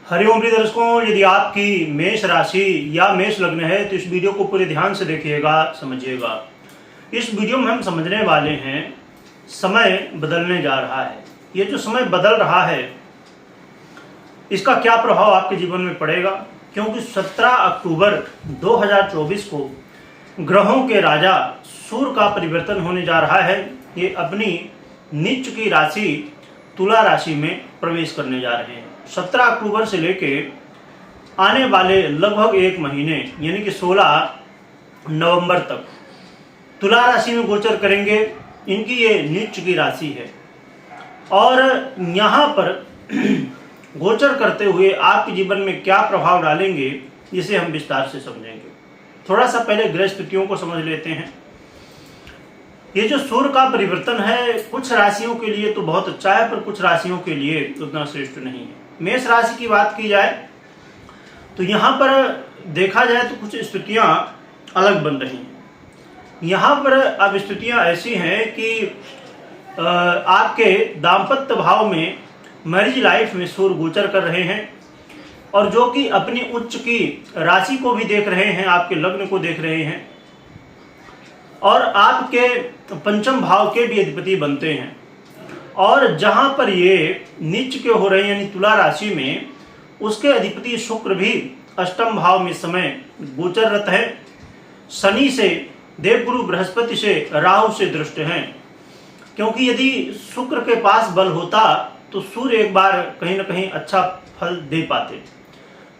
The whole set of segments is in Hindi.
हरिओम प्रिय दर्शकों, यदि आपकी मेष राशि या मेष लग्न है तो इस वीडियो को पूरे ध्यान से देखिएगा, समझिएगा। इस वीडियो में हम समझने वाले हैं समय बदलने जा रहा है। ये जो समय बदल रहा है इसका क्या प्रभाव आपके जीवन में पड़ेगा, क्योंकि 17 अक्टूबर 2024 को ग्रहों के राजा सूर्य का परिवर्तन होने जा रहा है। ये अपनी नीच की राशि तुला राशि में प्रवेश करने जा रहे हैं। 17 अक्टूबर से लेके आने वाले लगभग एक महीने यानी कि 16 नवंबर तक तुला राशि में गोचर करेंगे। इनकी ये नीच की राशि है और यहाँ पर गोचर करते हुए आपके जीवन में क्या प्रभाव डालेंगे इसे हम विस्तार से समझेंगे। थोड़ा सा पहले ग्रह स्थितियों को समझ लेते हैं। ये जो सूर्य का परिवर्तन है कुछ राशियों के लिए तो बहुत अच्छा है, पर कुछ राशियों के लिए उतना श्रेष्ठ नहीं है। मेष राशि की बात की जाए तो यहाँ पर देखा जाए तो कुछ स्थितियाँ अलग बन रही हैं। यहाँ पर अब स्थितियाँ ऐसी हैं कि आपके दाम्पत्य भाव में मैरिज लाइफ में सूर्य गोचर कर रहे हैं और जो कि अपनी उच्च की राशि को भी देख रहे हैं, आपके लग्न को देख रहे हैं और आपके पंचम भाव के भी अधिपति बनते हैं। और जहां पर ये नीच के हो रहे हैं यानी तुला राशि में, उसके अधिपति शुक्र भी अष्टम भाव में समय गोचररत है। शनि से, देवगुरु बृहस्पति से, राहु से दृष्ट हैं, क्योंकि यदि शुक्र के पास बल होता तो सूर्य एक बार कहीं ना कहीं अच्छा फल दे पाते,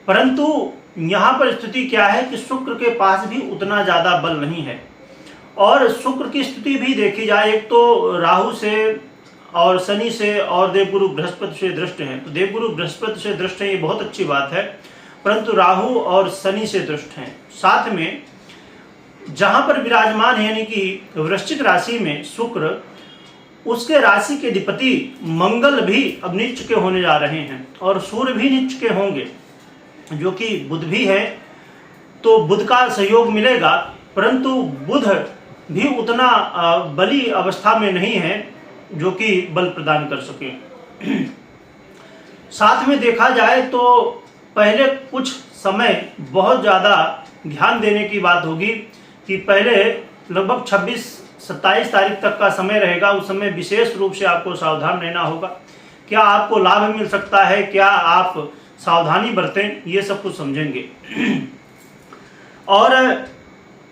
परंतु यहाँ पर स्थिति क्या है कि शुक्र के पास भी उतना ज्यादा बल नहीं है। और शुक्र की स्थिति भी देखी जाए, एक तो राहु से और शनि से और देवगुरु बृहस्पति से दृष्ट हैं, तो देवगुरु बृहस्पति से दृष्ट हैं, ये बहुत अच्छी बात है, परंतु राहु और शनि से दृष्ट हैं। साथ में जहां पर विराजमान है यानी कि वृश्चिक राशि में शुक्र, उसके राशि के अधिपति मंगल भी अब नीच के होने जा रहे हैं और सूर्य भी नीच के होंगे, जो कि बुध भी है, तो बुध का सहयोग मिलेगा, परंतु बुध भी उतना बली अवस्था में नहीं है जो कि बल प्रदान कर सके। साथ में देखा जाए तो पहले कुछ समय बहुत ज़्यादा ध्यान देने की बात होगी कि पहले लगभग 26-27 तारीख तक का समय रहेगा। उस समय विशेष रूप से आपको सावधान रहना होगा। क्या आपको लाभ मिल सकता है, क्या आप सावधानी बरतें, ये सब कुछ समझेंगे। और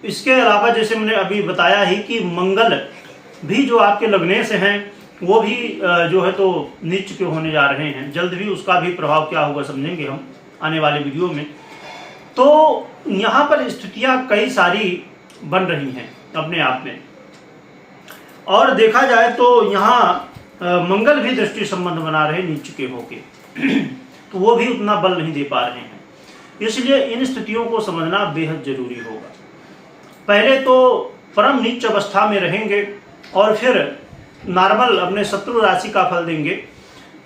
इसके अलावा जैसे मैंने अभी बताया ही कि मंगल भी जो आपके लग्न से हैं वो भी जो है तो नीच के होने जा रहे हैं। जल्द भी उसका भी प्रभाव क्या होगा समझेंगे हम आने वाले वीडियो में। तो यहाँ पर स्थितियाँ कई सारी बन रही हैं अपने आप में, और देखा जाए तो यहाँ मंगल भी दृष्टि संबंध बना रहे नीच के होके तो वो भी उतना बल नहीं दे पा रहे हैं। इसलिए इन स्थितियों को समझना बेहद जरूरी होगा। पहले तो परम नीच अवस्था में रहेंगे और फिर नॉर्मल अपने शत्रु राशि का फल देंगे,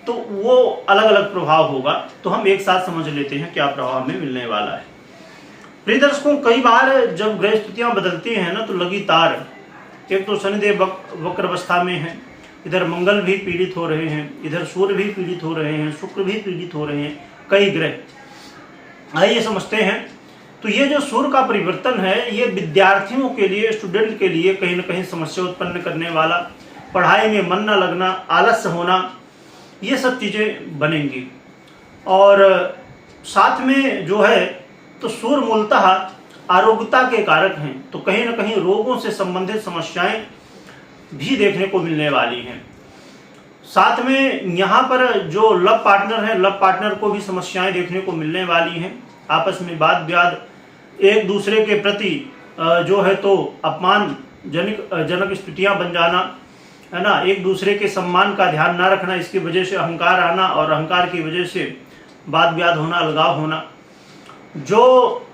तो वो अलग अलग प्रभाव होगा। तो हम एक साथ समझ लेते हैं क्या प्रभाव हमें मिलने वाला है। प्रिय दर्शकों, कई बार जब ग्रह स्थितियां बदलती हैं ना तो लगातार एक तो शनिदेव वक्र अवस्था में है, इधर मंगल भी पीड़ित हो रहे हैं, इधर सूर्य भी पीड़ित हो रहे हैं, शुक्र भी पीड़ित हो रहे हैं, कई ग्रह। आइए समझते हैं। तो ये जो सूर्य का परिवर्तन है ये विद्यार्थियों के लिए, स्टूडेंट के लिए कहीं ना कहीं समस्या उत्पन्न करने वाला, पढ़ाई में मन न लगना, आलस्य होना, ये सब चीज़ें बनेंगी। और साथ में जो है तो सूर्य मूलतः आरोग्यता के कारक हैं, तो कहीं ना कहीं रोगों से संबंधित समस्याएं भी देखने को मिलने वाली हैं। साथ में यहाँ पर जो लव पार्टनर है, लव पार्टनर को भी समस्याएं देखने को मिलने वाली हैं। आपस में वाद विवाद, एक दूसरे के प्रति जो है तो अपमान जनक स्थितियां बन जाना, है ना, एक दूसरे के सम्मान का ध्यान ना रखना, इसकी वजह से अहंकार आना और अहंकार की वजह से वाद विवाद होना, अलगाव होना। जो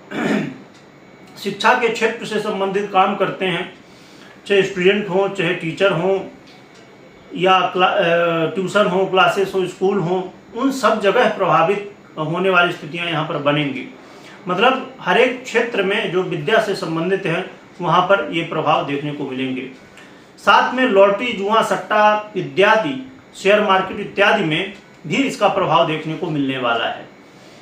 शिक्षा के क्षेत्र से संबंधित काम करते हैं, चाहे स्टूडेंट हो, चाहे टीचर हो, या ट्यूशन हो, क्लासेस हो, स्कूल हो, उन सब जगह प्रभावित होने वाली स्थितियां यहाँ पर बनेंगी। मतलब हर एक क्षेत्र में जो विद्या से संबंधित है वहाँ पर ये प्रभाव देखने को मिलेंगे। साथ में लॉटरी, जुआ, सट्टा इत्यादि, शेयर मार्केट इत्यादि में भी इसका प्रभाव देखने को मिलने वाला है।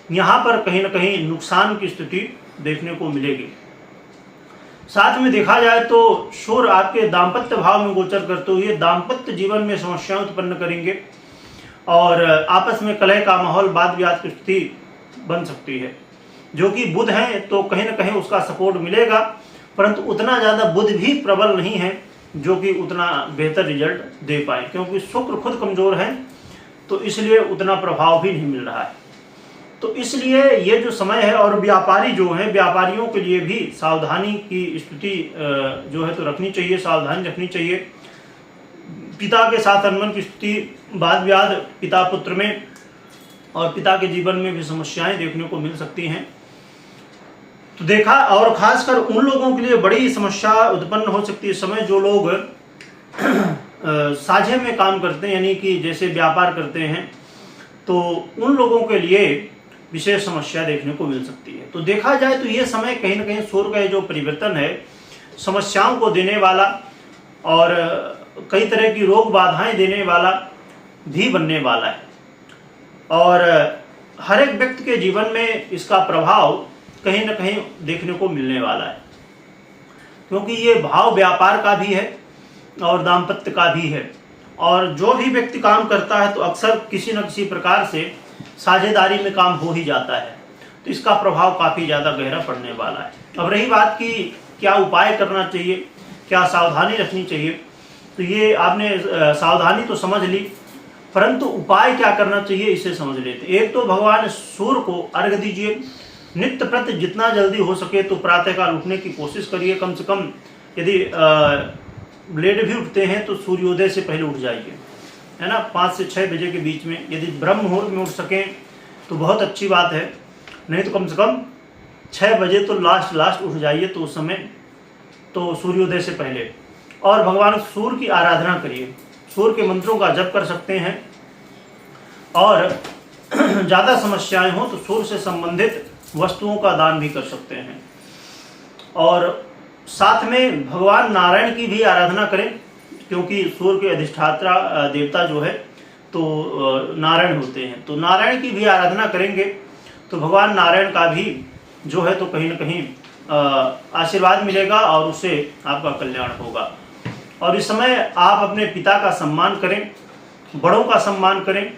यहाँ पर कहीं ना कहीं नुकसान की स्थिति देखने को मिलेगी। साथ में देखा जाए तो सूर्य आपके दाम्पत्य भाव में गोचर करते हुए दाम्पत्य जीवन में समस्याएं उत्पन्न करेंगे और आपस में कलह का माहौल, वाद विवाद की स्थिति बन सकती है। जो कि बुध है तो कहीं ना कहीं उसका सपोर्ट मिलेगा, परंतु उतना ज़्यादा बुध भी प्रबल नहीं है जो कि उतना बेहतर रिजल्ट दे पाए, क्योंकि शुक्र खुद कमज़ोर है तो इसलिए उतना प्रभाव भी नहीं मिल रहा है। तो इसलिए ये जो समय है, और व्यापारी जो हैं, व्यापारियों के लिए भी सावधानी की स्थिति जो है तो रखनी चाहिए, सावधानी रखनी चाहिए। पिता के साथ अनबन की स्थिति, वाद विवाद पिता पुत्र में और पिता के जीवन में भी समस्याएं देखने को मिल सकती हैं। तो देखा, और खासकर उन लोगों के लिए बड़ी समस्या उत्पन्न हो सकती है इस समय जो लोग साझे में काम करते हैं, यानी कि जैसे व्यापार करते हैं, तो उन लोगों के लिए विशेष समस्या देखने को मिल सकती है। तो देखा जाए तो ये समय कहीं ना कहीं सूर्य का जो परिवर्तन है समस्याओं को देने वाला और कई तरह की रोग बाधाएं देने वाला भी बनने वाला है, और हर एक व्यक्ति के जीवन में इसका प्रभाव कहीं ना कहीं देखने को मिलने वाला है, क्योंकि ये भाव व्यापार का भी है और दाम्पत्य का भी है। और जो भी व्यक्ति काम करता है तो अक्सर किसी न किसी प्रकार से साझेदारी में काम हो ही जाता है, तो इसका प्रभाव काफ़ी ज़्यादा गहरा पड़ने वाला है। अब रही बात कि क्या उपाय करना चाहिए, क्या सावधानी रखनी चाहिए, तो ये आपने सावधानी तो समझ ली, परंतु उपाय क्या करना चाहिए इसे समझ लेते। एक तो भगवान सूर्य को अर्घ्य दीजिए, नित्य प्रति जितना जल्दी हो सके तो प्रातःकाल उठने की कोशिश करिए। कम से कम यदि लेट भी उठते हैं तो सूर्योदय से पहले उठ जाइए, है ना, 5 से 6 बजे के बीच में। यदि ब्रह्म मुहूर्त में उठ सकें तो बहुत अच्छी बात है, नहीं तो कम से कम 6 बजे तो लास्ट उठ जाइए, तो उस समय तो सूर्योदय से पहले। और भगवान सूर्य की आराधना करिए, सूर्य के मंत्रों का जप कर सकते हैं, और ज़्यादा समस्याएं हो तो सूर्य से संबंधित वस्तुओं का दान भी कर सकते हैं। और साथ में भगवान नारायण की भी आराधना करें, क्योंकि सूर्य के अधिष्ठाता देवता जो है तो नारायण होते हैं, तो नारायण की भी आराधना करेंगे तो भगवान नारायण का भी जो है तो कहीं ना कहीं आशीर्वाद मिलेगा और उससे आपका कल्याण होगा। और इस समय आप अपने पिता का सम्मान करें, बड़ों का सम्मान करें,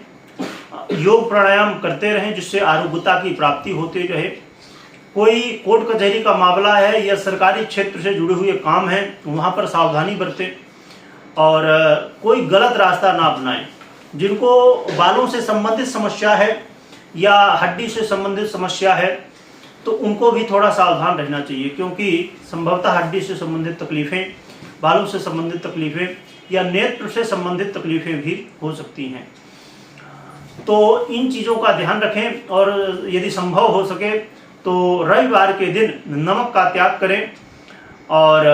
योग प्राणायाम करते रहें जिससे आरोग्यता की प्राप्ति होती रहे। कोई कोर्ट कचहरी का मामला है या सरकारी क्षेत्र से जुड़े हुए काम हैं वहाँ पर सावधानी बरतें, और कोई गलत रास्ता ना अपनाएं। जिनको बालों से संबंधित समस्या है या हड्डी से संबंधित समस्या है तो उनको भी थोड़ा सावधान रहना चाहिए, क्योंकि संभवतः हड्डी से संबंधित तकलीफ़ें, बालों से संबंधित तकलीफ़ें या नेत्र से संबंधित तकलीफ़ें भी हो सकती हैं। तो इन चीज़ों का ध्यान रखें, और यदि संभव हो सके तो रविवार के दिन नमक का त्याग करें और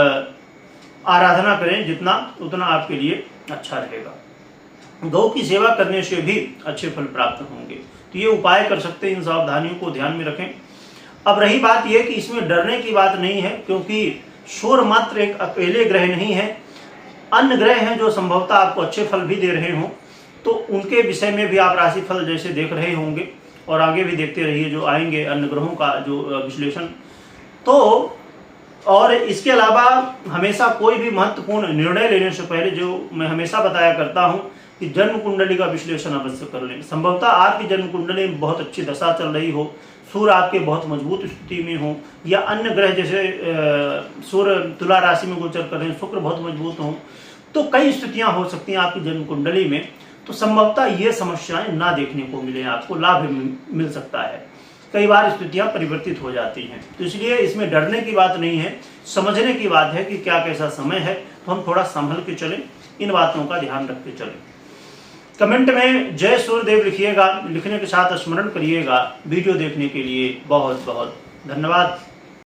आराधना करें, जितना उतना आपके लिए अच्छा रहेगा। गौ की सेवा करने से भी अच्छे फल प्राप्त होंगे। तो ये उपाय कर सकते हैं, इन सावधानियों को ध्यान में रखें। अब रही बात यह कि इसमें डरने की बात नहीं है, क्योंकि सूर्य मात्र एक अकेले ग्रह नहीं है, अन्य ग्रह हैं जो संभवतः आपको अच्छे फल भी दे रहे हों, तो उनके विषय में भी आप राशिफल जैसे देख रहे होंगे और आगे भी देखते रहिए जो आएंगे अन्य ग्रहों का जो विश्लेषण। तो और इसके अलावा हमेशा कोई भी महत्वपूर्ण निर्णय लेने से पहले जो मैं हमेशा बताया करता हूं कि जन्म कुंडली का विश्लेषण अवश्य कर लें। संभवतः आपकी जन्म कुंडली में बहुत अच्छी दशा चल रही हो, सूर्य आपके बहुत मजबूत स्थिति में हो, या अन्य ग्रह जैसे सूर्य तुला राशि में गोचर कर रहे हैं, शुक्र बहुत मजबूत हों, तो कई स्थितियां हो सकती हैं आपकी जन्म कुंडली में। तो संभवतः ये समस्याएं ना देखने को मिले, आपको लाभ मिल सकता है। कई बार स्थितियां परिवर्तित हो जाती हैं, तो इसलिए इसमें डरने की बात नहीं है, समझने की बात है कि क्या कैसा समय है, तो हम थोड़ा संभल के चलें, इन बातों का ध्यान रख के चलें। कमेंट में जय सूर्यदेव लिखिएगा, लिखने के साथ स्मरण करिएगा। वीडियो देखने के लिए बहुत बहुत धन्यवाद।